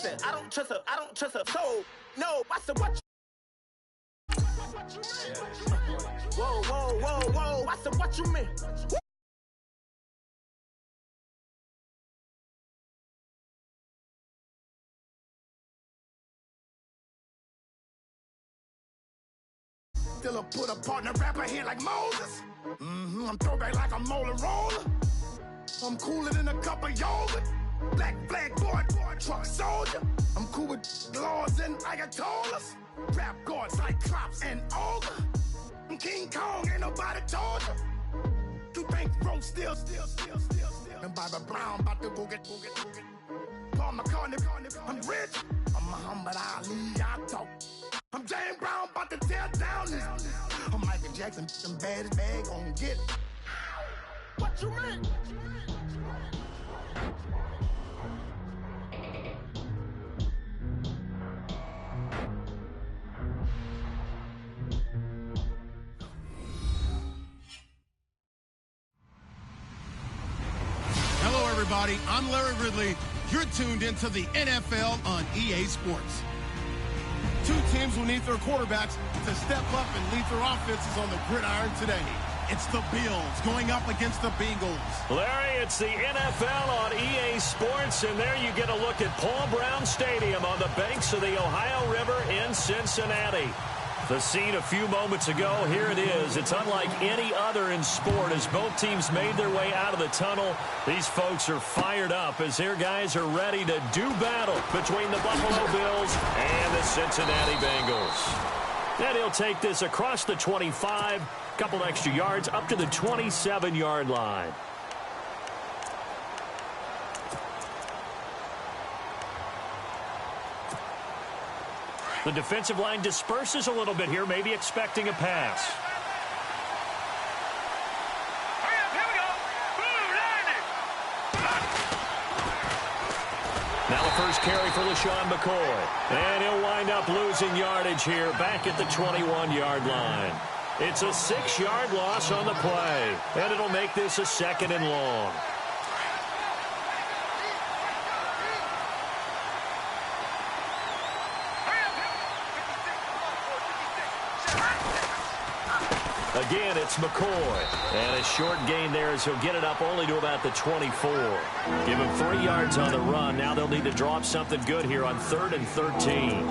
listen, I don't trust a soul. No, I said what? Whoa, whoa, whoa, whoa! I said what you mean? Still a put a partner rapper here like Moses. I'm throwback like a molar roller. I'm cooler than a cup of yogurt. Black flag boy, truck soldier. I'm cool with laws and ayatollahs. Rap gods like Klops and Olga. I'm King Kong, ain't nobody told you. You think road still. And Barbara Brown about to go get. Paul McCartney, I'm rich. I'm Muhammad Ali, I talk. I'm James Brown, about to tear down this. I'm Michael Jackson, some baddest bag gon' get. What you mean? Hello, everybody. I'm Larry Ridley. You're tuned into the NFL on EA Sports. Two teams will need their quarterbacks to step up and lead their offenses on the gridiron today. It's the Bills going up against the Bengals. Larry, it's the NFL on EA Sports, and there you get a look at Paul Brown Stadium on the banks of the Ohio River in Cincinnati. The scene a few moments ago, here it is. It's unlike any other in sport as both teams made their way out of the tunnel. These folks are fired up as their guys are ready to do battle between the Buffalo Bills and the Cincinnati Bengals. And he'll take this across the 25, couple extra yards up to the 27-yard line. The defensive line disperses a little bit here, maybe expecting a pass. Now the first carry for LaShawn McCoy. And he'll wind up losing yardage here back at the 21-yard line. It's a 6-yard loss on the play. And it'll make this a 2nd and long. Again, it's McCoy. And a short gain there as he'll get it up only to about the 24. Give him 3 yards on the run. Now they'll need to draw up something good here on 3rd and 13.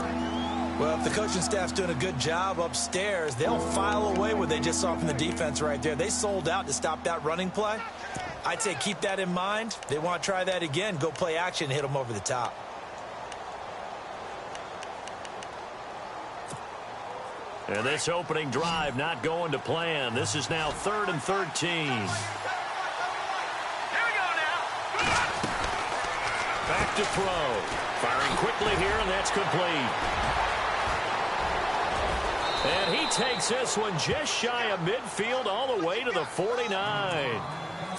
Well, if the coaching staff's doing a good job upstairs, they'll file away what they just saw from the defense right there. They sold out to stop that running play. I'd say keep that in mind. They want to try that again. Go play action, hit them over the top. And this opening drive not going to plan. This is now 3rd and 13. Here we go now. Back to throw. Firing quickly here, and that's complete. And he takes this one just shy of midfield all the way to the 49.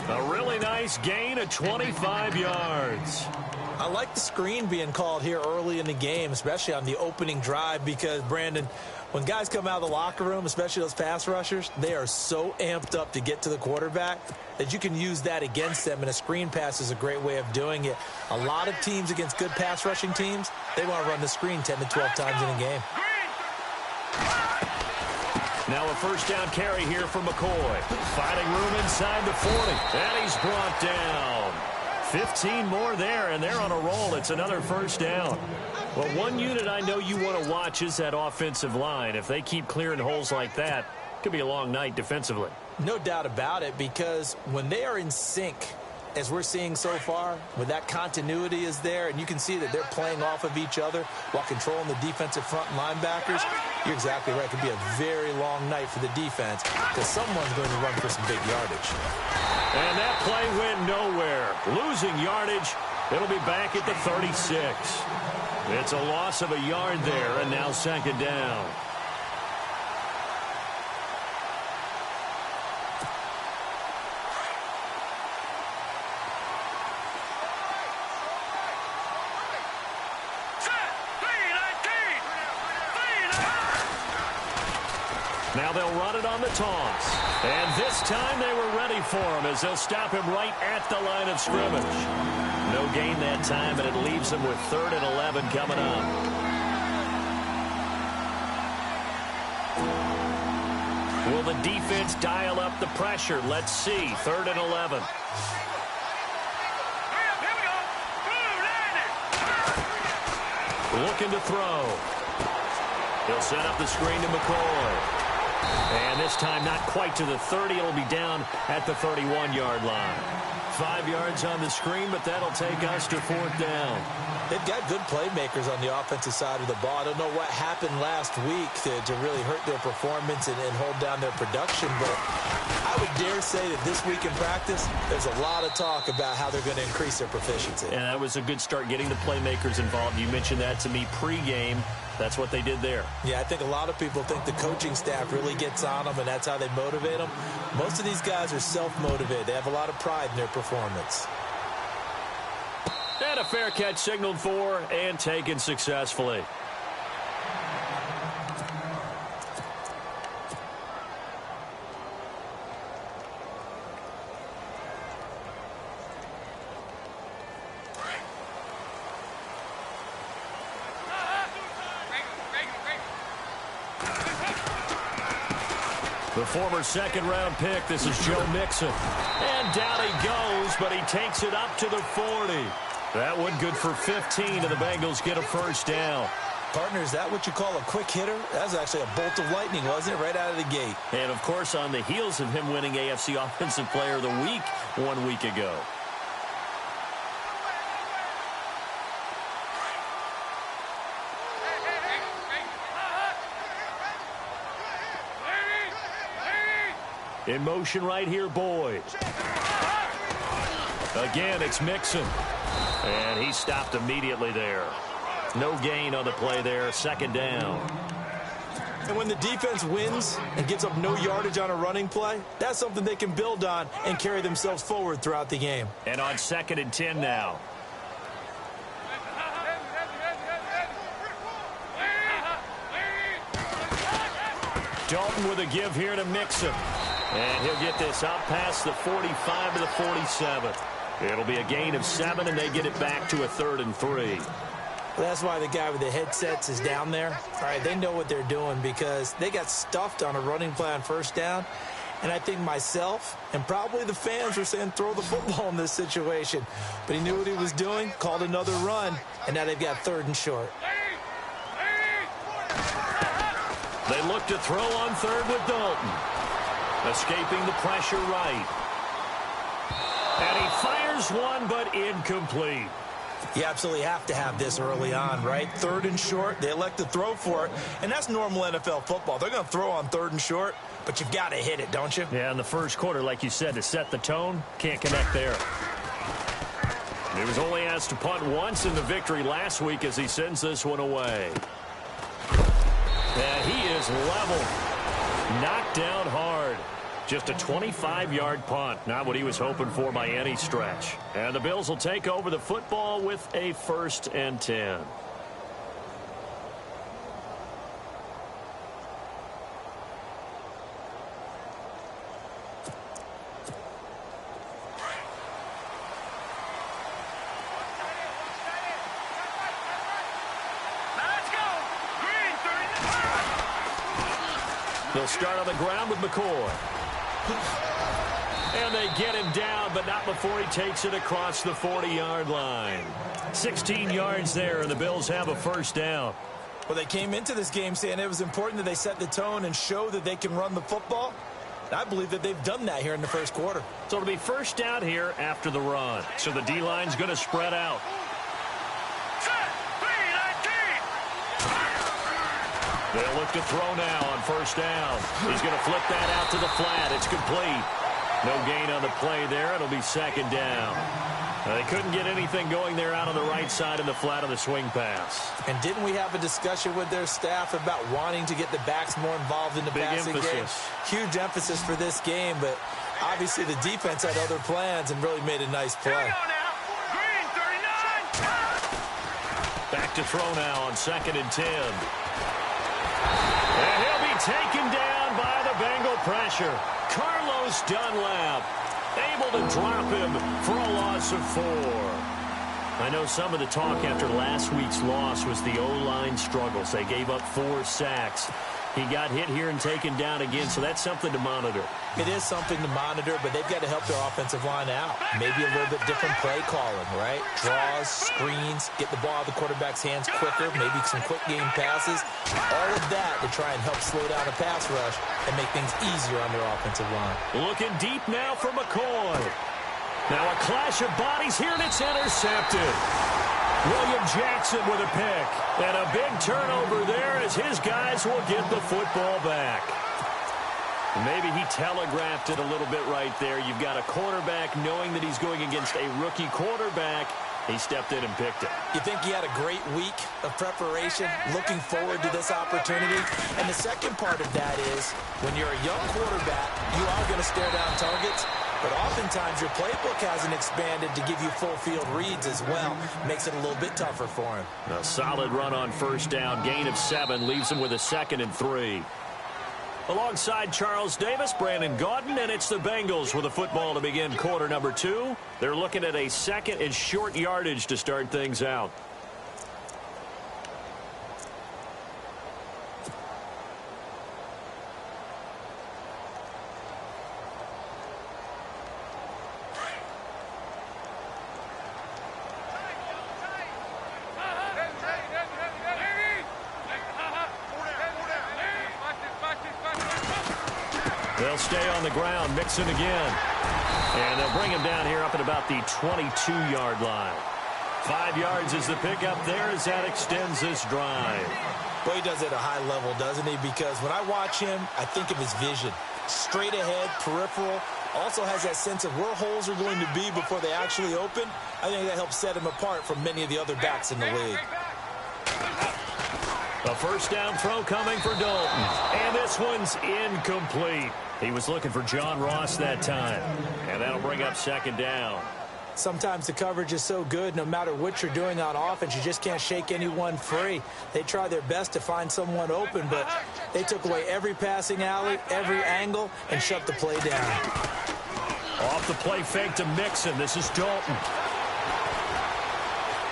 A really nice gain of 25 yards. I like the screen being called here early in the game, especially on the opening drive, because, Brandon, when guys come out of the locker room, especially those pass rushers, they are so amped up to get to the quarterback that you can use that against them, and a screen pass is a great way of doing it. A lot of teams against good pass rushing teams, they want to run the screen 10 to 12 times in a game. Now a first down carry here for McCoy. Finding room inside the 40, and he's brought down. 15 more there, and they're on a roll. It's another first down. Well, one unit I know you want to watch is that offensive line. If they keep clearing holes like that, it could be a long night defensively. No doubt about it, because when they are in sync, as we're seeing so far, when that continuity is there, and you can see that they're playing off of each other while controlling the defensive front linebackers, you're exactly right. It could be a very long night for the defense because someone's going to run for some big yardage. And that play went nowhere. Losing yardage. It'll be back at the 36. It's a loss of a yard there, and now 2nd down. Now they'll run it on the toss. And this time they were ready for him as they'll stop him right at the line of scrimmage. No gain that time, and it leaves them with 3rd and 11 coming up. Will the defense dial up the pressure? Let's see. 3rd and 11. Looking to throw. He'll set up the screen to McCoy. And this time not quite to the 30. It'll be down at the 31-yard line. 5 yards on the screen, but that'll take us to 4th down. They've got good playmakers on the offensive side of the ball. I don't know what happened last week to really hurt their performance and hold down their production, but I would dare say that this week in practice, there's a lot of talk about how they're going to increase their proficiency. And that was a good start getting the playmakers involved. You mentioned that to me pregame. That's what they did there. Yeah, I think a lot of people think the coaching staff really gets on them, and that's how they motivate them. Most of these guys are self-motivated. They have a lot of pride in their performance. And a fair catch signaled for and taken successfully. The former 2nd-round pick, this is Joe Mixon. And down he goes, but he takes it up to the 40. That one good for 15, and the Bengals get a 1st down. Partner, is that what you call a quick hitter? That was actually a bolt of lightning, wasn't it? Right out of the gate. And, of course, on the heels of him winning AFC Offensive Player of the Week 1 week ago. In motion right here, Boyd. Again, it's Mixon. And he stopped immediately there. No gain on the play there. 2nd down. And when the defense wins and gives up no yardage on a running play, that's something they can build on and carry themselves forward throughout the game. And on 2nd and 10 now. Dalton with a give here to Mixon. And he'll get this out past the 45 to the 47. It'll be a gain of 7, and they get it back to a 3rd and 3. Well, that's why the guy with the headsets is down there. All right, they know what they're doing because they got stuffed on a running play on 1st down. And I think myself and probably the fans were saying throw the football in this situation. But he knew what he was doing, called another run, and now they've got 3rd and short. They look to throw on 3rd with Dalton. Escaping the pressure right. And he fires one, but incomplete. You absolutely have to have this early on, right? 3rd and short, they elect to throw for it, and that's normal NFL football. They're going to throw on 3rd and short, but you've got to hit it, don't you? Yeah, in the first quarter, like you said, to set the tone, can't connect there. He was only asked to punt once in the victory last week as he sends this one away. And he is level. Knocked down hard. Just a 25-yard punt. Not what he was hoping for by any stretch. And the Bills will take over the football with a 1st and 10. They'll start on the ground with McCoy. And they get him down, but not before he takes it across the 40-yard line. 16 yards there, and the Bills have a 1st down. Well, they came into this game saying it was important that they set the tone and show that they can run the football. And I believe that they've done that here in the 1st quarter. So it'll be 1st down here after the run. So the D-line's going to spread out. They'll look to throw now on 1st down. He's going to flip that out to the flat. It's complete. No gain on the play there. It'll be 2nd down. They couldn't get anything going there out on the right side of the flat of the swing pass. And didn't we have a discussion with their staff about wanting to get the backs more involved in the passing game? Huge emphasis for this game, but obviously the defense had other plans and really made a nice play. Back to throw now on 2nd and 10. And he'll be taken down down by the Bengal pressure. Carlos Dunlap able to drop him for a loss of 4. I know some of the talk after last week's loss was the O-line struggles. They gave up 4 sacks. He got hit here and taken down again, so that's something to monitor. It is something to monitor, but they've got to help their offensive line out. Maybe a little bit different play calling, right? Draws, screens, get the ball out of the quarterback's hands quicker, maybe some quick game passes. All of that to try and help slow down a pass rush and make things easier on their offensive line. Looking deep now for McCoy. Now a clash of bodies here, and it's intercepted. William Jackson with a pick. And a big turnover there as his guys will get the football back. Maybe he telegraphed it a little bit right there. You've got a quarterback knowing that he's going against a rookie quarterback. He stepped in and picked it. You think he had a great week of preparation, looking forward to this opportunity? And the second part of that is, when you're a young quarterback, you are going to stare down targets. But oftentimes your playbook hasn't expanded to give you full field reads as well. Makes it a little bit tougher for him. A solid run on first down. Gain of 7 leaves him with a 2nd and 3. Alongside Charles Davis, Brandon Gaudin, and it's the Bengals with the football to begin quarter number 2. They're looking at a 2nd and short yardage to start things out. They'll stay on the ground, Mixon again. And they'll bring him down here up at about the 22-yard line. 5 yards is the pickup there as that extends this drive. Boy, he does it at a high level, doesn't he? Because when I watch him, I think of his vision. Straight ahead, peripheral. Also has that sense of where holes are going to be before they actually open. I think that helps set him apart from many of the other backs in the league. A first down throw coming for Dalton. And this one's incomplete. He was looking for John Ross that time. And that'll bring up 2nd down. Sometimes the coverage is so good, no matter what you're doing on offense, you just can't shake anyone free. They try their best to find someone open, but they took away every passing alley, every angle, and shut the play down. Off the play fake to Mixon. This is Dalton.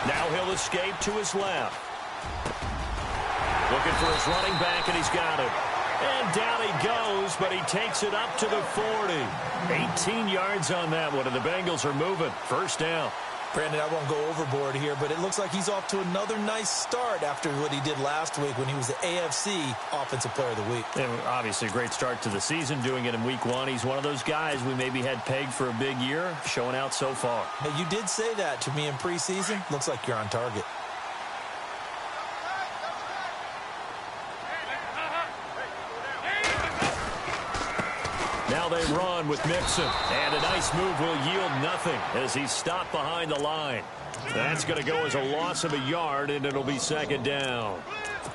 Now he'll escape to his left. Looking for his running back, and he's got it. And down he goes, but he takes it up to the 40. 18 yards on that one, and the Bengals are moving. First down. Brandon, I won't go overboard here, but it looks like he's off to another nice start after what he did last week when he was the AFC Offensive Player of the Week. And obviously a great start to the season, doing it in week 1. He's one of those guys we maybe had pegged for a big year, showing out so far. Hey, you did say that to me in preseason. Looks like you're on target. Now they run with Mixon, and a nice move will yield nothing as he's stopped behind the line. That's going to go as a loss of a yard, and it'll be 2nd down.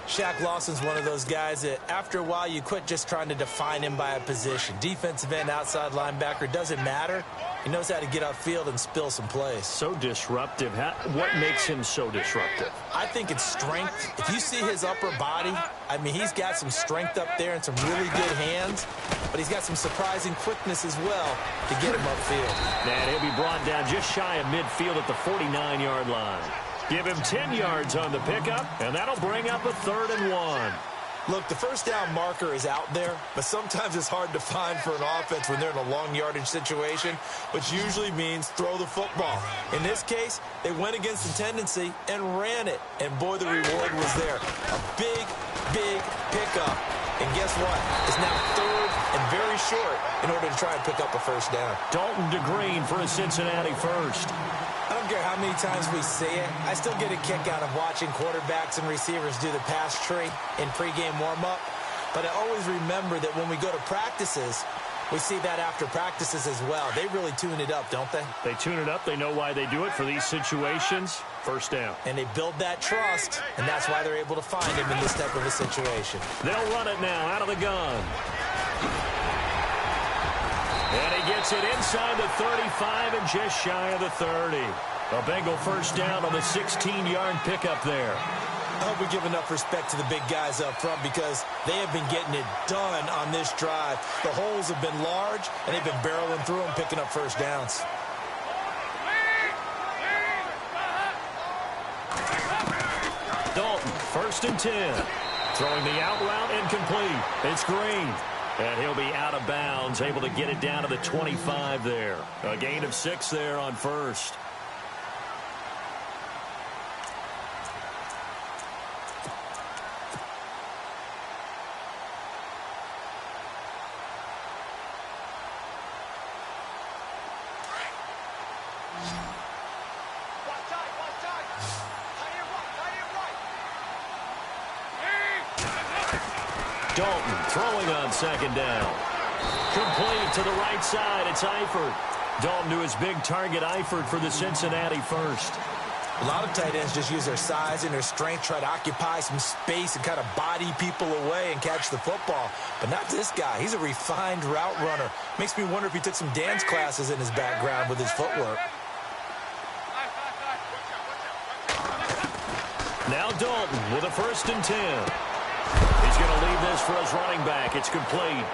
Shaq Lawson's one of those guys that after a while you quit just trying to define him by a position. Defensive end, outside linebacker, doesn't matter. He knows how to get upfield and spill some plays. So disruptive. What makes him so disruptive? I think it's strength. If you see his upper body, I mean, he's got some strength up there and some really good hands, but he's got some surprising quickness as well to get him upfield. And he'll be brought down just shy of midfield at the 49-yard line. Give him 10 yards on the pickup, and that'll bring up a 3rd and 1. Look, the first down marker is out there, but sometimes it's hard to find for an offense when they're in a long yardage situation, which usually means throw the football. In this case, they went against the tendency and ran it, and boy, the reward was there. A big, big pickup. And guess what? It's now 3rd and very short in order to try and pick up a first down. Dalton to Green for a Cincinnati first. I don't care how many times we see it. I still get a kick out of watching quarterbacks and receivers do the pass tree in pregame warm-up. But I always remember that when we go to practices, we see that after practices as well. They really tune it up, don't they? They tune it up. They know why they do it for these situations. First down. And they build that trust, and that's why they're able to find him in this type of a situation. They'll run it now out of the gun. And he gets it inside the 35 and just shy of the 30. A Bengal first down on the 16-yard pickup there. I hope we give enough respect to the big guys up front because they have been getting it done on this drive. The holes have been large, and they've been barreling through them, picking up first downs. Dalton, 1st and 10. Throwing the out route incomplete. It's Green. And he'll be out of bounds, able to get it down to the 25 there. A gain of 6 there on 1st. Dalton throwing on 2nd down. Complete to the right side. It's Eifert. Dalton to his big target, Eifert, for the Cincinnati first. A lot of tight ends just use their size and their strength, try to occupy some space and kind of body people away and catch the football. But not this guy. He's a refined route runner. Makes me wonder if he took some dance classes in his background with his footwork. Now Dalton with a 1st and 10. He's going to leave this for his running back. It's complete.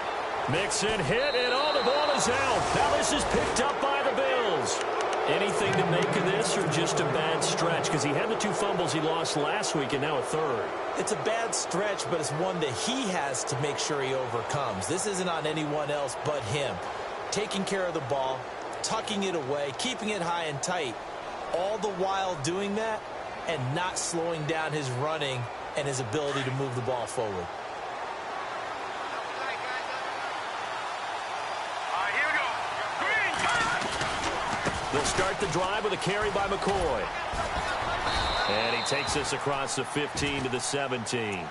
Mixon hit, and all the ball is out. Now this is picked up by the Bills. Anything to make of this or just a bad stretch? Because he had the 2 fumbles he lost last week and now a 3rd. It's a bad stretch, but it's one that he has to make sure he overcomes. This isn't on anyone else but him. Taking care of the ball, tucking it away, keeping it high and tight, all the while doing that and not slowing down his running and his ability to move the ball forward. They'll start the drive with a carry by McCoy. And he takes us across the 15 to the 17.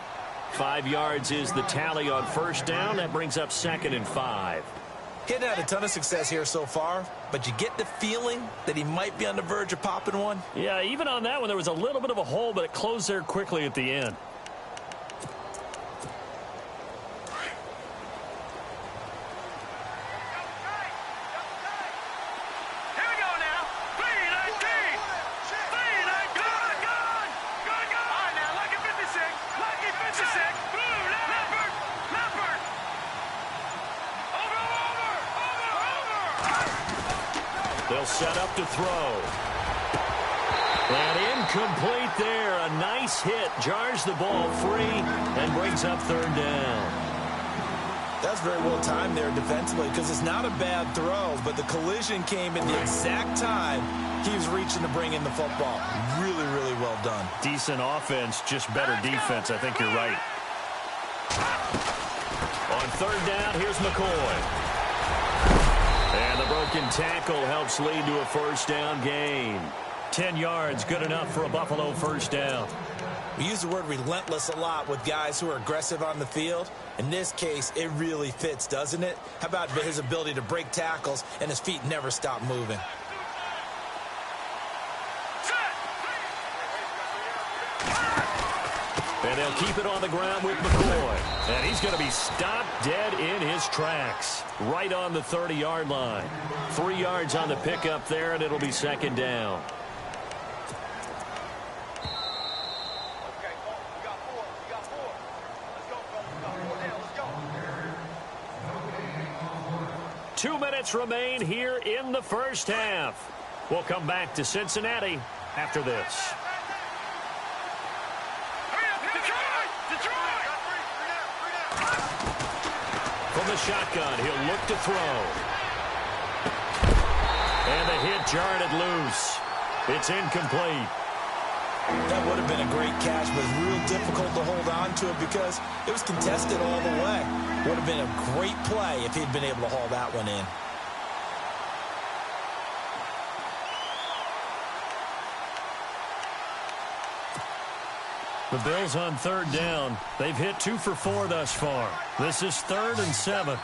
5 yards is the tally on 1st down. That brings up 2nd and 5. He hadn't had a ton of success here so far, but you get the feeling that he might be on the verge of popping one. Yeah, even on that one, there was a little bit of a hole, but it closed there quickly at the end. They'll set up to throw. And incomplete there. A nice hit. Jars the ball free and brings up 3rd down. That's very well timed there defensively because it's not a bad throw, but the collision came in the exact time he was reaching to bring in the football. Really, really well done. Decent offense, just better defense. I think you're right. On 3rd down, here's McCoy. And the broken tackle helps lead to a 1st down gain. 10 yards, good enough for a Buffalo 1st down. We use the word relentless a lot with guys who are aggressive on the field. In this case, it really fits, doesn't it? How about his ability to break tackles and his feet never stop moving? And they'll keep it on the ground with McCoy. And he's going to be stopped dead in his tracks. Right on the 30-yard line. 3 yards on the pickup there, and it'll be 2nd down. Okay, we got 4. We got 4. Let's go, let's go. 2 minutes remain here in the 1st half. We'll come back to Cincinnati after this. From the shotgun, he'll look to throw. And the hit jarred it loose. It's incomplete. That would have been a great catch, but it's real difficult to hold on to it because it was contested all the way. Would have been a great play if he'd been able to haul that one in. The Bills on 3rd down. They've hit 2 for 4 thus far. This is 3rd and 7.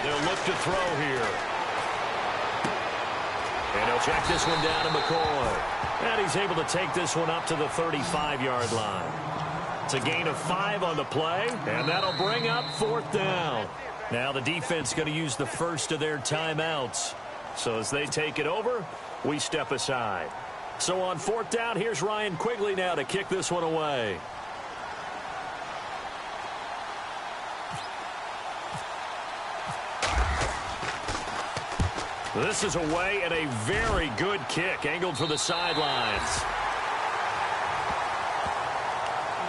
They'll look to throw here. And he'll check this one down to McCoy. And he's able to take this one up to the 35-yard line. It's a gain of 5 on the play, and that'll bring up 4th down. Now the defense going to use the first of their timeouts. So as they take it over, we step aside. So on 4th down, here's Ryan Quigley now to kick this one away. This is away and a very good kick, angled for the sidelines.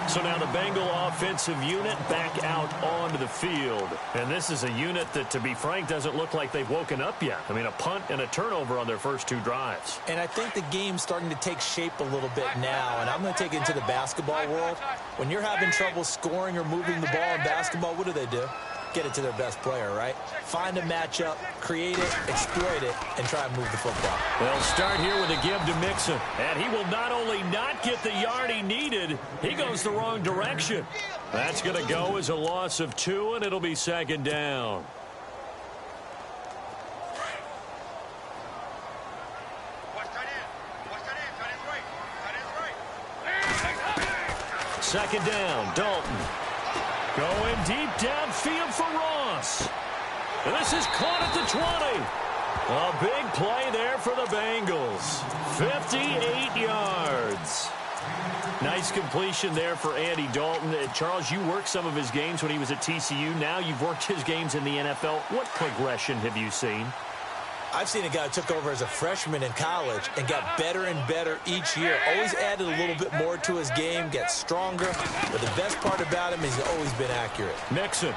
So now the Bengal offensive unit back out onto the field. And this is a unit that, to be frank, doesn't look like they've woken up yet. I mean, a punt and a turnover on their first 2 drives. And I think the game's starting to take shape a little bit now. And I'm going to take it into the basketball world. When you're having trouble scoring or moving the ball in basketball, what do? Get it to their best player, right? Find a matchup, create it, exploit it, and try and move the football. They'll start here with a give to Mixon. And he will not only not get the yard he needed, he goes the wrong direction. That's going to go as a loss of 2, and it'll be 2nd down. Second down, Dalton. Going deep downfield for Ross. And this is caught at the 20. A big play there for the Bengals. 58 yards. Nice completion there for Andy Dalton. Charles, you worked some of his games when he was at TCU. Now you've worked his games in the NFL. What progression have you seen? I've seen a guy who took over as a freshman in college and got better and better each year. Always added a little bit more to his game, gets stronger. But the best part about him is he's always been accurate. Mixon.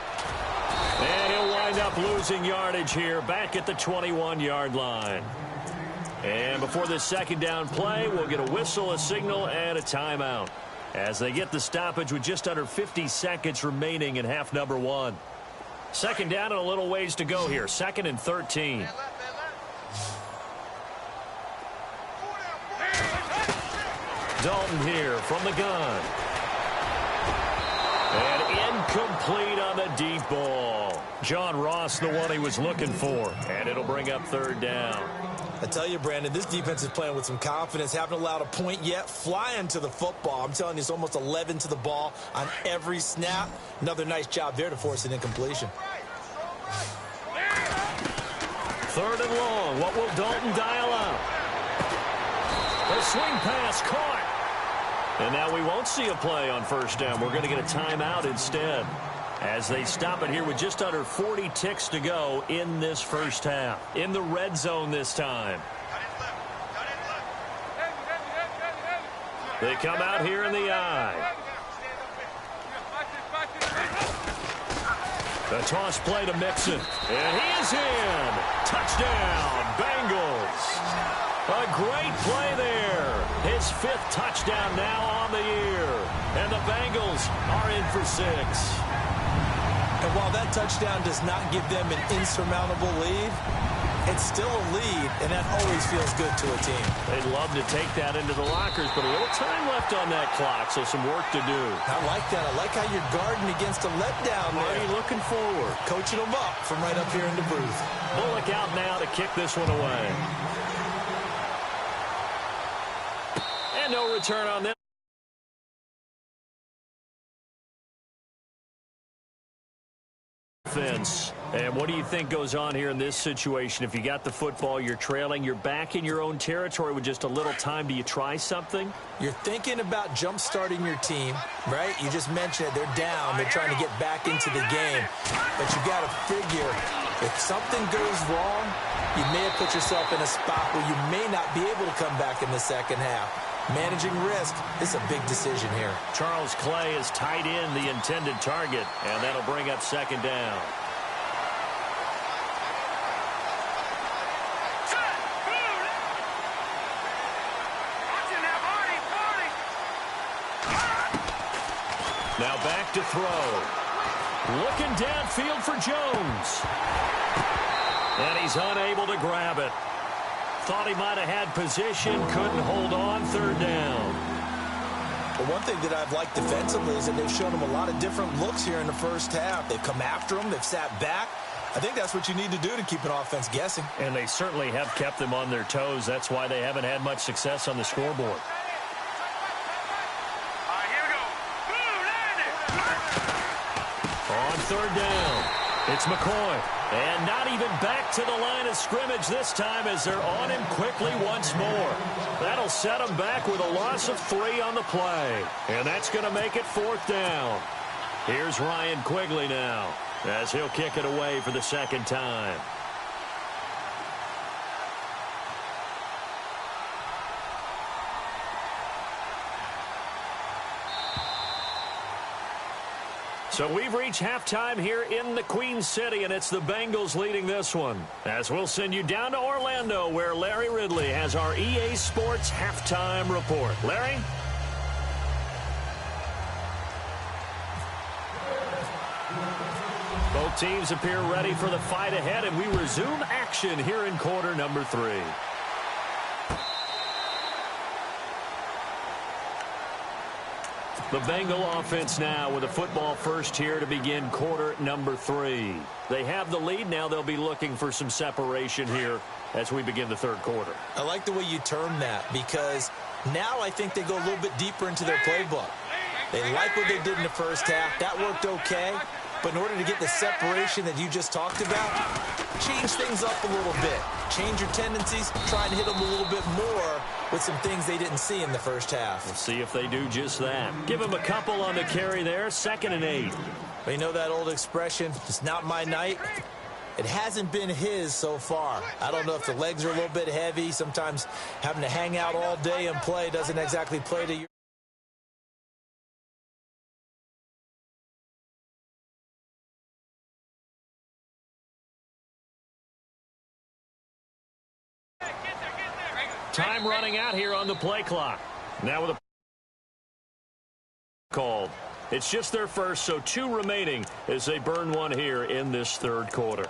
And he'll wind up losing yardage here back at the 21-yard line. And before this 2nd down play, we'll get a whistle, a signal, and a timeout as they get the stoppage with just under 50 seconds remaining in half number 1. 2nd down and a little ways to go here. 2nd and 13. Dalton here from the gun. And incomplete on the deep ball. John Ross, the one he was looking for. And it'll bring up 3rd down. I tell you, Brandon, this defense is playing with some confidence. Haven't allowed a point yet. Flying to the football. I'm telling you, it's almost 11 to the ball on every snap. Another nice job there to force an incompletion. 3rd and long. What will Dalton dial up? A swing pass caught. And now we won't see a play on 1st down. We're going to get a timeout instead as they stop it here with just under 40 ticks to go in this first half. In the red zone this time. They come out here in the eye. The toss play to Mixon. And he is in. Touchdown, Bengals. A great play there. His 5th touchdown now on the year. And the Bengals are in for 6. And while that touchdown does not give them an insurmountable lead, it's still a lead, and that always feels good to a team. They'd love to take that into the lockers, but a little time left on that clock, so some work to do. I like that. I like how you're guarding against a letdown there. Already looking forward. Coaching them up from right up here in the booth. Bullock out now to kick this one away. And no return on this. Offense. And what do you think goes on here in this situation? If you got the football, you're trailing, you're back in your own territory with just a little time. Do you try something? You're thinking about jump-starting your team, right? You just mentioned it. They're down. They're trying to get back into the game. But you got to figure if something goes wrong, you may have put yourself in a spot where you may not be able to come back in the second half. Managing risk is a big decision here. Charles Clay is tied in the intended target, and that'll bring up 2nd down. Now back to throw. Looking downfield for Jones. And he's unable to grab it. Thought he might have had position, couldn't hold on. 3rd down. Well, one thing that I've liked defensively is that they've shown him a lot of different looks here in the first half. They've come after him. They've sat back. I think that's what you need to do to keep an offense guessing. And they certainly have kept them on their toes. That's why they haven't had much success on the scoreboard. On 3rd down. It's McCoy. And not even back to the line of scrimmage this time as they're on him quickly once more. That'll set him back with a loss of 3 on the play. And that's going to make it 4th down. Here's Ryan Quigley now as he'll kick it away for the 2nd time. So we've reached halftime here in the Queen City, and it's the Bengals leading this one. As we'll send you down to Orlando, where Larry Ridley has our EA Sports halftime report. Larry? Both teams appear ready for the fight ahead, and we resume action here in quarter number 3. The Bengal offense now with a football first here to begin quarter number 3. They have the lead. Now they'll be looking for some separation here as we begin the 3rd quarter. I like the way you term that because now I think they go a little bit deeper into their playbook. They like what they did in the first half. That worked okay. But in order to get the separation that you just talked about, change things up a little bit. Change your tendencies, try and hit them a little bit more with some things they didn't see in the first half. We'll see if they do just that. Give them a couple on the carry there, 2nd and 8. But you know that old expression, it's not my night? It hasn't been his so far. I don't know if the legs are a little bit heavy. Sometimes having to hang out all day and play doesn't exactly play to your... Time running out here on the play clock. Now with a called. It's just their first, so 2 remaining as they burn one here in this 3rd quarter.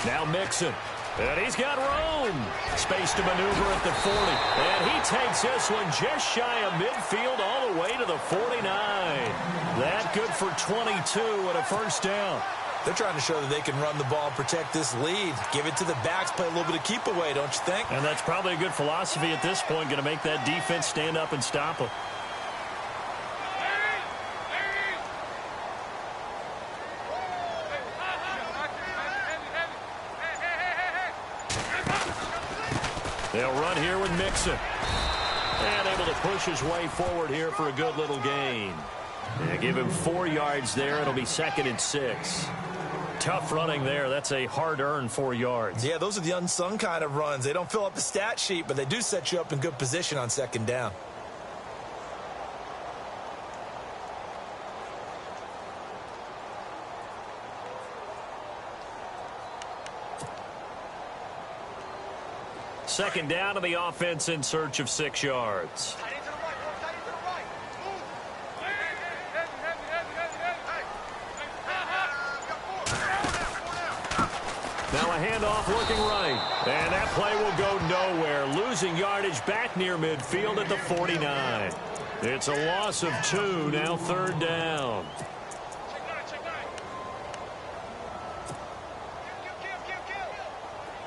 Now Mixon. And he's got room. Space to maneuver at the 40. And he takes this one just shy of midfield all the way to the 49. That good for 22 and a 1st down. They're trying to show that they can run the ball and protect this lead. Give it to the backs, play a little bit of keep away, don't you think? And that's probably a good philosophy at this point. Going to make that defense stand up and stop them. They'll run here with Mixon. And able to push his way forward here for a good little gain. And give him 4 yards there. It'll be 2nd and 6. Tough running there. That's a hard-earned 4 yards. Yeah, those are the unsung kind of runs. They don't fill up the stat sheet, but they do set you up in good position on 2nd down. Second down to the offense in search of 6 yards. Now a handoff looking right. And that play will go nowhere. Losing yardage back near midfield at the 49. It's a loss of 2, now 3rd down.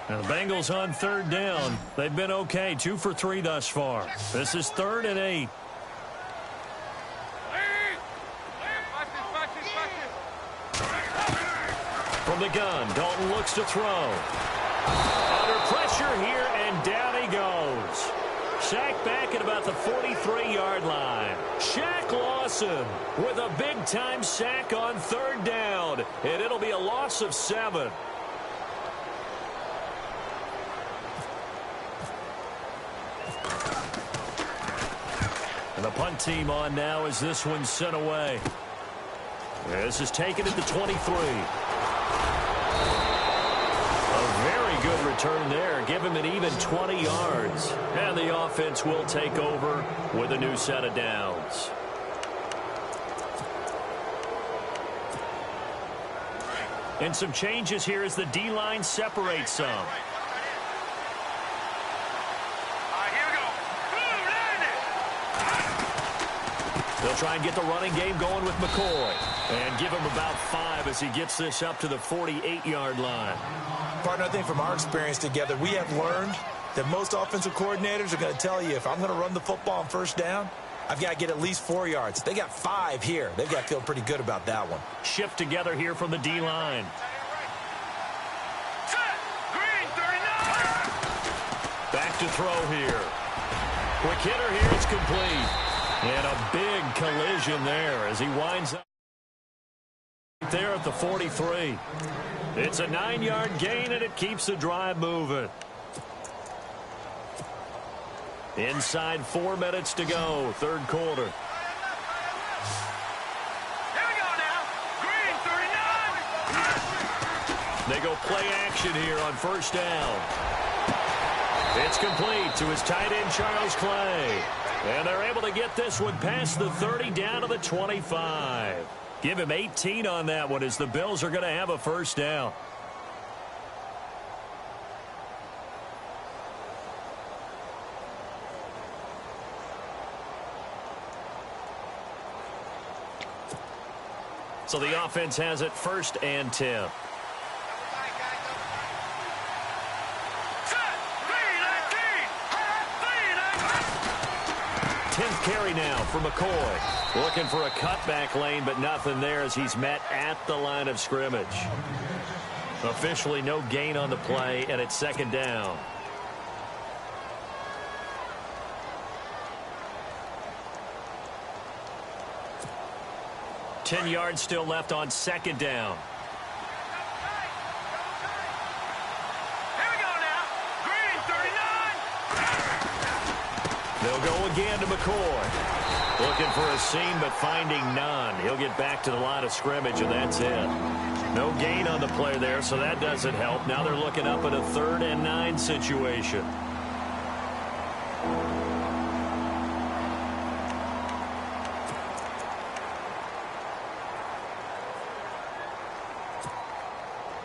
And the Bengals on 3rd down. They've been okay, 2 for 3 thus far. This is 3rd and 8. From the gun, Dalton looks to throw. Under pressure here, and down he goes. Sacked back at about the 43-yard line. Shaq Lawson with a big-time sack on 3rd down. And it'll be a loss of 7. And the punt team on now as this one's sent away. This is taken at the 23. A very good return there. Give him an even 20 yards. And the offense will take over with a new set of downs. And some changes here as the D-line separates some. They'll try and get the running game going with McCoy. And give him about 5 as he gets this up to the 48-yard line. Partner, I think from our experience together, we have learned that most offensive coordinators are going to tell you, if I'm going to run the football on first down, I've got to get at least 4 yards. They got 5 here. They've got to feel pretty good about that one. Shift together here from the D-line. Back to throw here. Quick hitter here. It's complete. And a big collision there as he winds up there at the 43. It's a 9-yard gain, and it keeps the drive moving. Inside 4 minutes to go, third quarter. Here we go now. Green, 39. They go play action here on first down. It's complete to his tight end, Charles Clay. And they're able to get this one past the 30 down to the 25. Give him 18 on that one as the Bills are going to have a first down. So the offense has it 1st and 10. 10th carry now for McCoy. Looking for a cutback lane, but nothing there as he's met at the line of scrimmage. Officially no gain on the play, and it's 2nd down. Ten yards still left on 2nd down. Here we go now. Green, 39. They'll go again to McCoy. Looking for a seam, but finding none. He'll get back to the line of scrimmage, and that's it. No gain on the play there, so that doesn't help. Now they're looking up at a 3rd and 9 situation.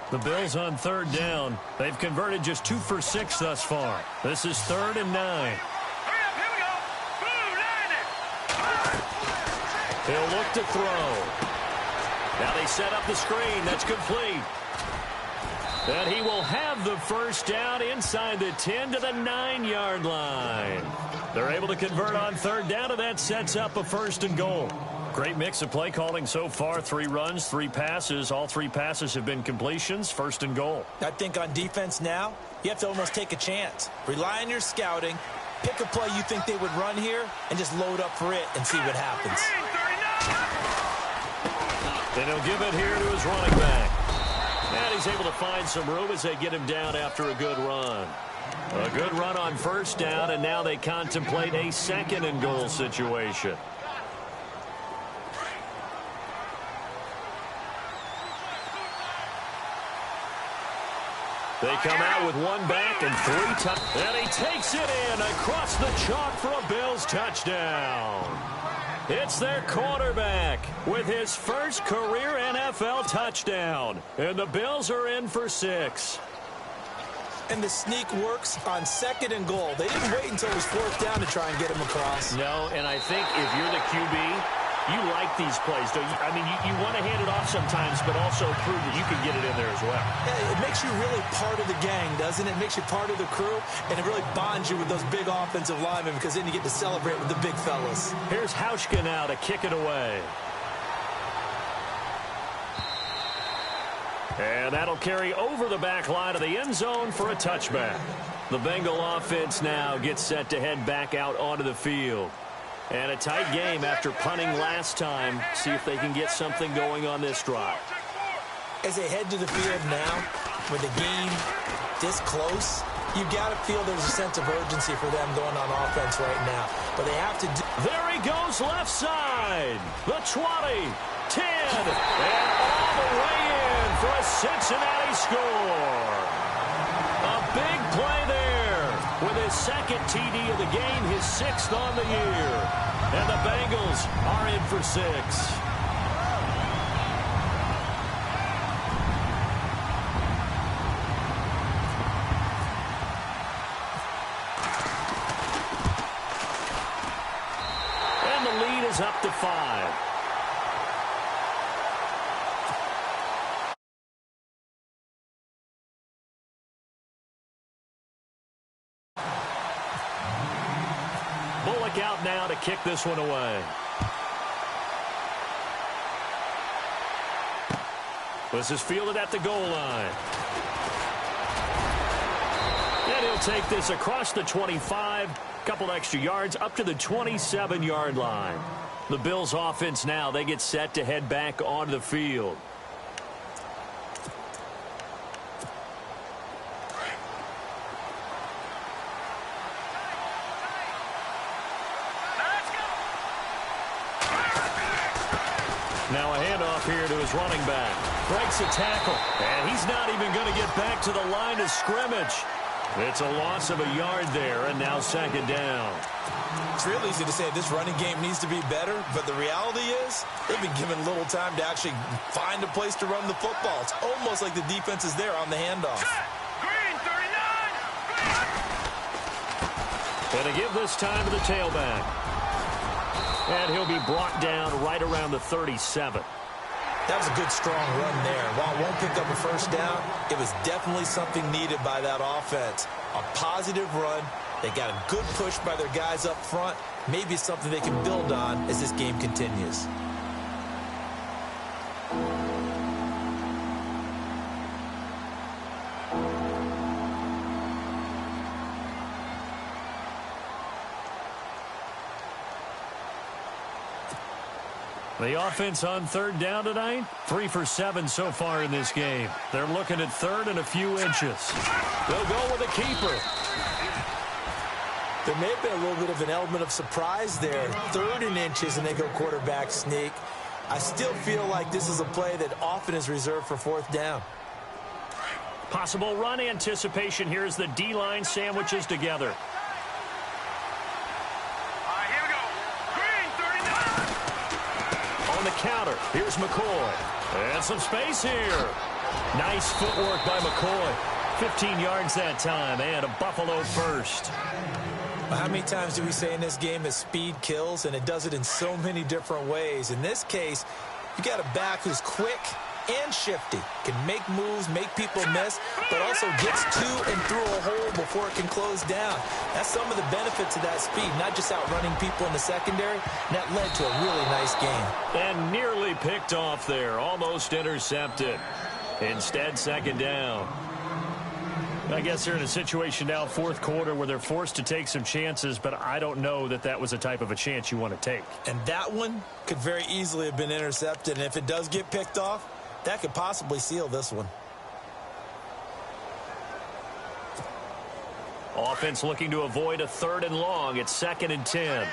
The Bills on 3rd down. They've converted just 2 for 6 thus far. This is 3rd and 9. Hurry up, here we go. Blue, line it. He'll look to throw. Now they set up the screen. That's complete. And he will have the first down inside the 10 to the 9-yard line. They're able to convert on 3rd down, and that sets up a 1st and goal. Great mix of play calling so far. 3 runs, 3 passes. All 3 passes have been completions. 1st and goal. I think on defense now, you have to almost take a chance. Rely on your scouting. Pick a play you think they would run here and just load up for it and see what happens. And he'll give it here to his running back. And he's able to find some room as they get him down after a good run. A good run on 1st down, and now they contemplate a 2nd and goal situation. They come out with 1 back and 3 touchdowns. And he takes it in across the chalk for a Bills touchdown. It's their quarterback with his first career NFL touchdown. And the Bills are in for 6. And the sneak works on 2nd and goal. They didn't wait until it was 4th down to try and get him across. No, and I think if you're the QB, you like these plays, don't you? I mean, you want to hand it off sometimes, but also prove that you can get it in there as well. Yeah, it makes you really part of the gang, doesn't it? It makes you part of the crew, and it really bonds you with those big offensive linemen because then you get to celebrate with the big fellas. Here's Hauschka now to kick it away. And that'll carry over the back line of the end zone for a touchback. The Bengal offense now gets set to head back out onto the field. And a tight game after punting last time. See if they can get something going on this drive. As they head to the field now, with the game this close, you got to feel there's a sense of urgency for them going on offense right now. But they have to do... There he goes left side. The 20, 10, and all the way in for a Cincinnati score. A big play there. With his 2nd TD of the game, his 6th on the year. And the Bengals are in for 6. And the lead is up to 5. They'll look out now to kick this one away. This is fielded at the goal line. And he'll take this across the 25, couple extra yards up to the 27-yard line. The Bills offense now, they get set to head back onto the field. Now a handoff here to his running back. Breaks a tackle, and he's not even going to get back to the line of scrimmage. It's a loss of a yard there, and now second down. It's real easy to say this running game needs to be better, but the reality is they've been given little time to actually find a place to run the football. It's almost like the defense is there on the handoff. Green, 39. And to give this time to the tailback. And he'll be brought down right around the 37. That was a good, strong run there. While it won't pick up a first down, it was definitely something needed by that offense. A positive run. They got a good push by their guys up front. Maybe something they can build on as this game continues. The offense on third down tonight, 3 for 7 so far in this game. They're looking at third and a few inches. They'll go with a keeper. There may have been a little bit of an element of surprise there. 3rd and inches, and they go quarterback sneak. I still feel like this is a play that often is reserved for 4th down. Possible run anticipation here as the D-line sandwiches together. On the counter, here's McCoy. And some space here. Nice footwork by McCoy. 15 yards that time, and a Buffalo first. How many times do we say in this game that speed kills, and it does it in so many different ways? In this case, you got a back who's quick and shifty, can make moves, make people miss, but also gets to and through a hole before it can close down. That's some of the benefits of that speed, not just outrunning people in the secondary. And that led to a really nice game. And nearly picked off there, almost intercepted. Instead, second down. I guess they're in a situation now, 4th quarter, where they're forced to take some chances, but I don't know that that was the type of a chance you want to take. And that one could very easily have been intercepted, and if it does get picked off, that could possibly seal this one. Offense looking to avoid a 3rd and long. It's 2nd and 10.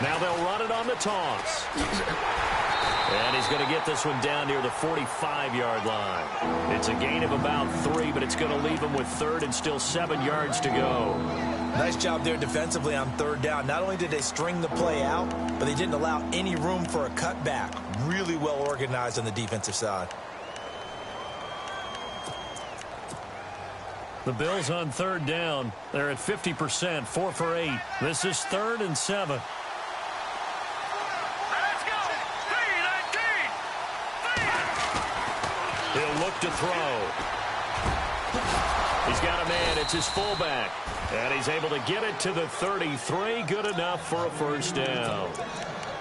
Now they'll run it on the toss. And he's going to get this one down near the 45-yard line. It's a gain of about 3, but it's going to leave him with 3rd and still 7 yards to go. Nice job there defensively on 3rd down. Not only did they string the play out, but they didn't allow any room for a cutback. Really well organized on the defensive side. The Bills on 3rd down. They're at 50%, 4 for 8. This is 3rd and 7. He'll look to throw. He's got a man. It's his fullback. And he's able to get it to the 33. Good enough for a first down.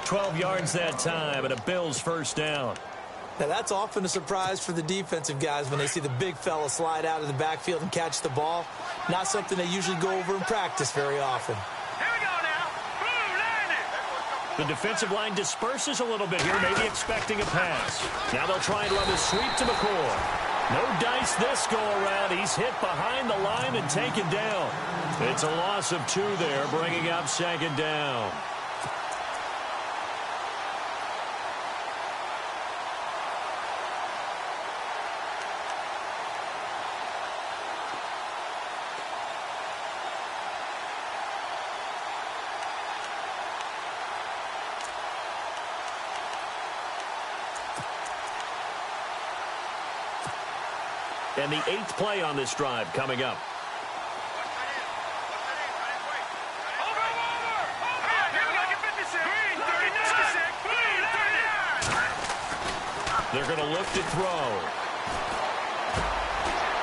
12 yards that time and a Bills first down. Now, that's often a surprise for the defensive guys when they see the big fella slide out of the backfield and catch the ball. Not something they usually go over in practice very often. The defensive line disperses a little bit here, maybe expecting a pass. Now they'll try and run the sweep to McCoy. No dice this go-around. He's hit behind the line and taken down. It's a loss of 2 there, bringing up 2nd down. And the 8th play on this drive coming up. They're going to look to throw.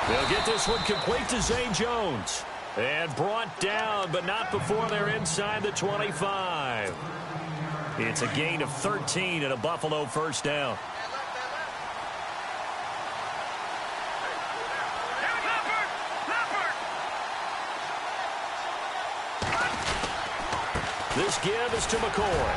They'll get this one complete to Zay Jones. And brought down, but not before they're inside the 25. It's a gain of 13 and a Buffalo first down. This give is to McCoy.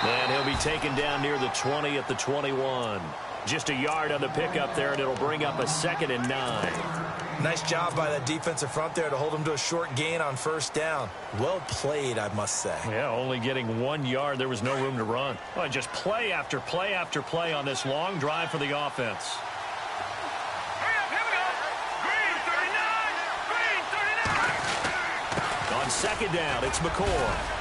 And he'll be taken down near the 20 at the 21. Just a yard on the pickup there, and it'll bring up a 2nd and 9. Nice job by that defensive front there to hold him to a short gain on first down. Well played, I must say. Yeah, only getting 1 yard. There was no room to run. Well, just play after play after play on this long drive for the offense. On 2nd down, it's McCoy.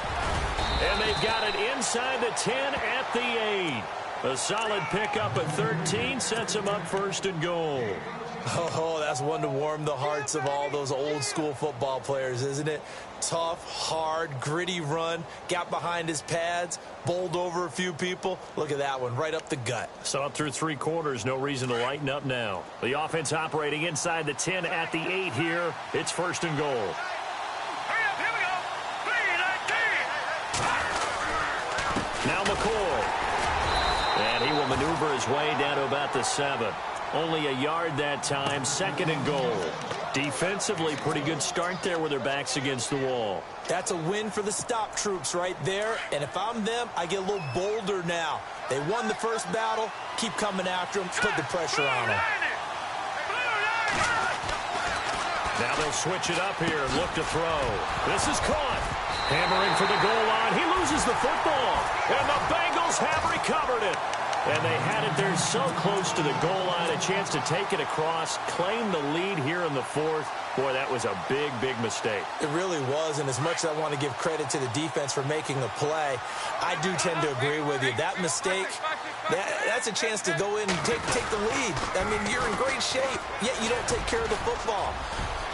And they've got it inside the 10 at the 8. A solid pickup at 13 sets him up 1st and goal. Oh, that's one to warm the hearts of all those old school football players, isn't it? Tough, hard, gritty run, got behind his pads, bowled over a few people. Look at that one, right up the gut. So up through 3 quarters, no reason to lighten up now. The offense operating inside the 10 at the 8 here. It's 1st and goal. Now McCoy. And he will maneuver his way down to about the 7. Only a yard that time, 2nd and goal. Defensively, pretty good start there with their backs against the wall. That's a win for the stop troops right there. And if I'm them, I get a little bolder now. They won the first battle. Keep coming after them. Put the pressure on them. Now they'll switch it up here and look to throw. This is caught. Hammering for the goal line. He loses the football. And the Bengals have recovered it. And they had it there so close to the goal line. A chance to take it across, claim the lead here in the 4th. Boy, that was a big, big mistake. It really was, and as much as I want to give credit to the defense for making the play, I do tend to agree with you. That mistake, that's a chance to go in and take the lead. I mean, you're in great shape, yet you don't take care of the football.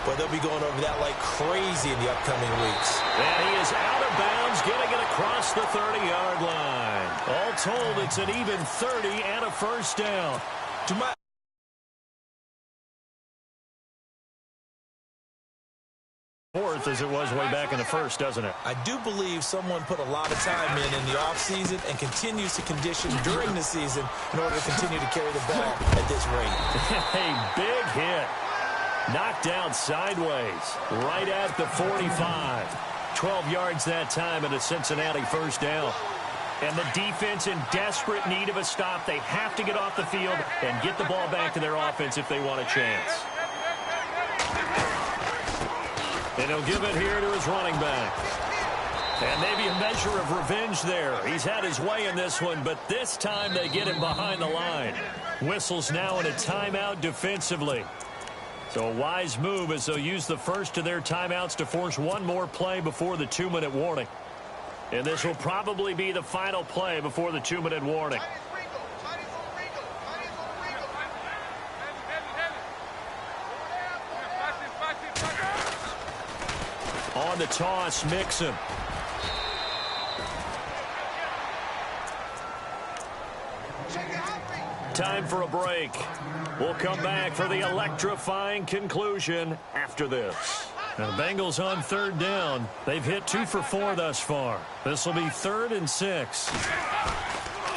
But they'll be going over that like crazy in the upcoming weeks. And he is out of bounds, getting it across the 30-yard line. All told, it's an even 30 and a first down. To my fourth as it was way back in the first, doesn't it? I do believe someone put a lot of time in the offseason and continues to condition during the season in order to continue to carry the ball at this rate. A big hit. Knocked down sideways, right at the 45. 12 yards that time and a Cincinnati first down. And the defense in desperate need of a stop. They have to get off the field and get the ball back to their offense if they want a chance. And he'll give it here to his running back. And maybe a measure of revenge there. He's had his way in this one, but this time they get him behind the line. Whistles now in a timeout defensively. So a wise move as they'll use the first of their timeouts to force one more play before the 2-minute warning. And this will probably be the final play before the 2-minute warning. On the toss, Mixon. Time for a break. We'll come back for the electrifying conclusion after this. Now, the Bengals on 3rd down. They've hit 2 for 4 thus far. This will be 3rd and 6.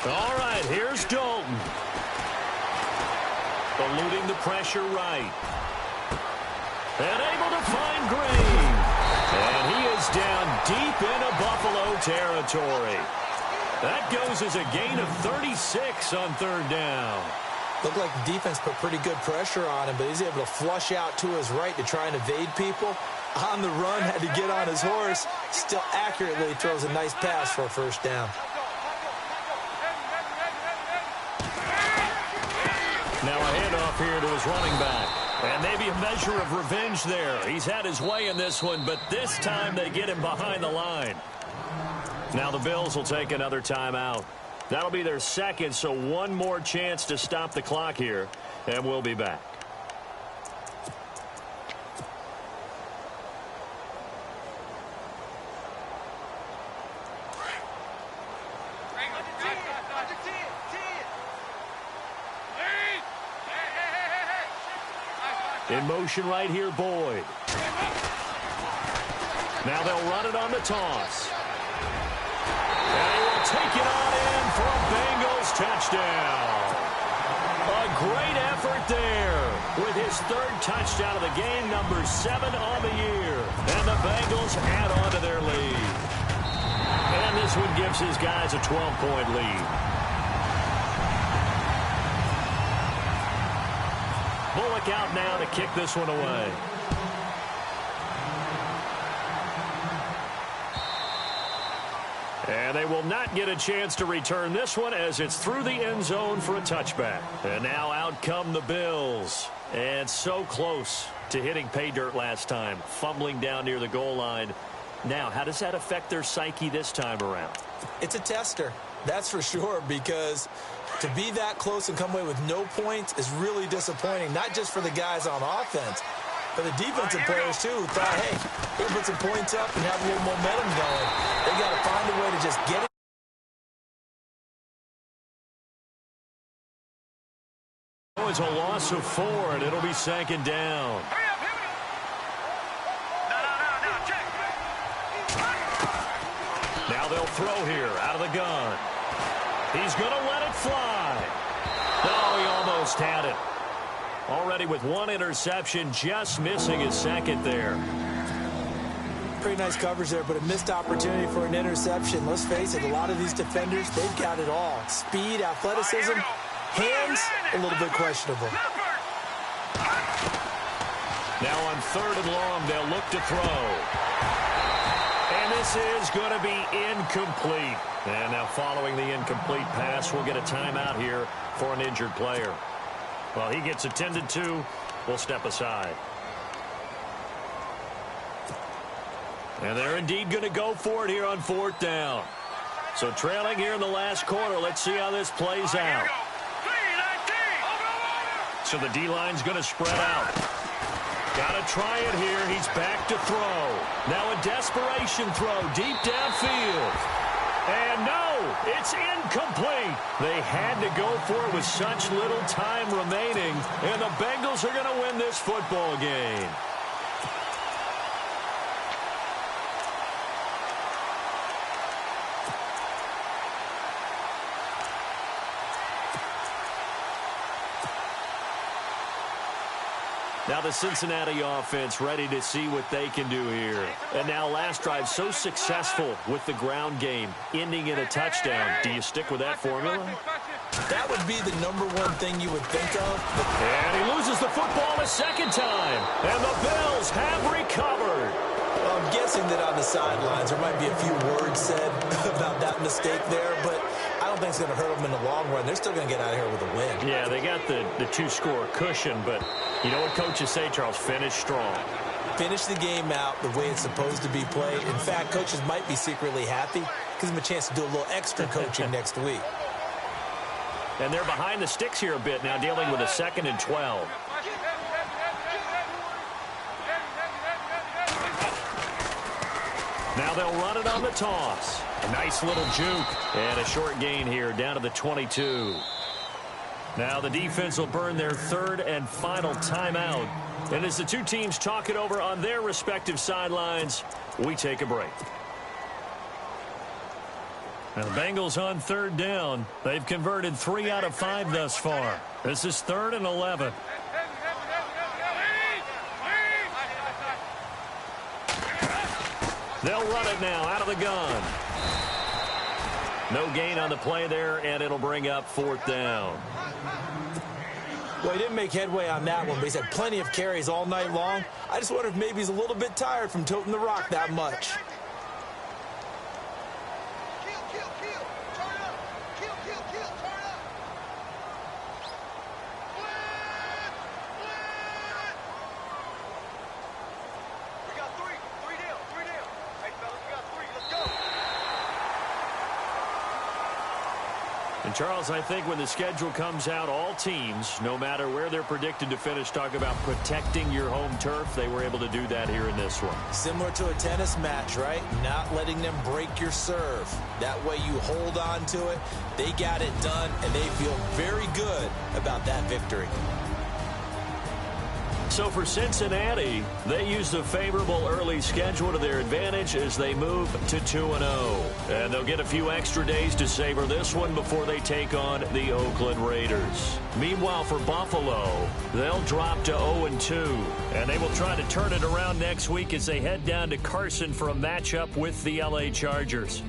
All right, here's Dalton. Eluding the pressure right. And able to find Green. And he is down deep into Buffalo territory. That goes as a gain of 36 on 3rd down. Looked like the defense put pretty good pressure on him, but he's able to flush out to his right to try and evade people. On the run, had to get on his horse. Still accurately throws a nice pass for a first down. Now a handoff here to his running back. And maybe a measure of revenge there. He's had his way in this one, but this time they get him behind the line. Now the Bills will take another timeout. That'll be their 2nd, so one more chance to stop the clock here, and we'll be back. In motion right here, Boyd. Now they'll run it on the toss. And he will take it on in for a Bengals touchdown. A great effort there with his third touchdown of the game, number 7 on the year. And the Bengals add on to their lead. And this one gives his guys a 12-point lead. Bullock out now to kick this one away. And they will not get a chance to return this one as it's through the end zone for a touchback. And now out come the Bills. And so close to hitting pay dirt last time, fumbling down near the goal line. Now, how does that affect their psyche this time around? It's a tester, that's for sure, because to be that close and come away with no points is really disappointing, not just for the guys on offense, but the defensive players, too, who thought, hey, we're going to put some points up and have a little momentum going. They got to find a way to just get it. It's a loss of 4, and it'll be second down. Now they'll throw here out of the gun. He's going to let it fly. No, he almost had it. Already with one interception, just missing his second there. Pretty nice coverage there, but a missed opportunity for an interception. Let's face it, a lot of these defenders, they've got it all. Speed, athleticism, hands, a little bit questionable. Now on 3rd and long, they'll look to throw. And this is going to be incomplete. And now following the incomplete pass, we'll get a timeout here for an injured player. Well, he gets attended to. We'll step aside. And they're indeed going to go for it here on 4th down. So trailing here in the last quarter. Let's see how this plays out. So the D-line's going to spread out. Got to try it here. He's back to throw. Now a desperation throw deep downfield. And no, it's incomplete. They had to go for it with such little time remaining. And the Bengals are going to win this football game. Now the Cincinnati offense ready to see what they can do here. And now last drive so successful with the ground game, ending in a touchdown. Do you stick with that formula? That would be the #1 thing you would think of. And he loses the football a second time. And the Bills have recovered. Well, I'm guessing that on the sidelines there might be a few words said about that mistake there, but I don't think it's going to hurt them in the long run. They're still going to get out of here with a win. Yeah, they got the 2-score cushion, but you know what coaches say, Charles? Finish strong. Finish the game out the way it's supposed to be played. In fact, coaches might be secretly happy. Gives them a chance to do a little extra coaching next week. And they're behind the sticks here a bit now, dealing with a 2nd and 12. Now they'll run it on the toss. A nice little juke. And a short gain here down to the 22. Now the defense will burn their 3rd and final timeout. And as the two teams talk it over on their respective sidelines, we take a break. Now the Bengals on 3rd down. They've converted 3 out of 5 thus far. This is 3rd and 11. They'll run it now out of the gun. No gain on the play there, and it'll bring up 4th down. Well, he didn't make headway on that one, but he's had plenty of carries all night long. I just wonder if maybe he's a little bit tired from toting the rock that much. And, Charles, I think when the schedule comes out, all teams, no matter where they're predicted to finish, talk about protecting your home turf. They were able to do that here in this one. Similar to a tennis match, right? Not letting them break your serve. That way you hold on to it. They got it done, and they feel very good about that victory. So for Cincinnati, they use the favorable early schedule to their advantage as they move to 2-0. And they'll get a few extra days to savor this one before they take on the Oakland Raiders. Meanwhile, for Buffalo, they'll drop to 0-2. And they will try to turn it around next week as they head down to Carson for a matchup with the LA Chargers.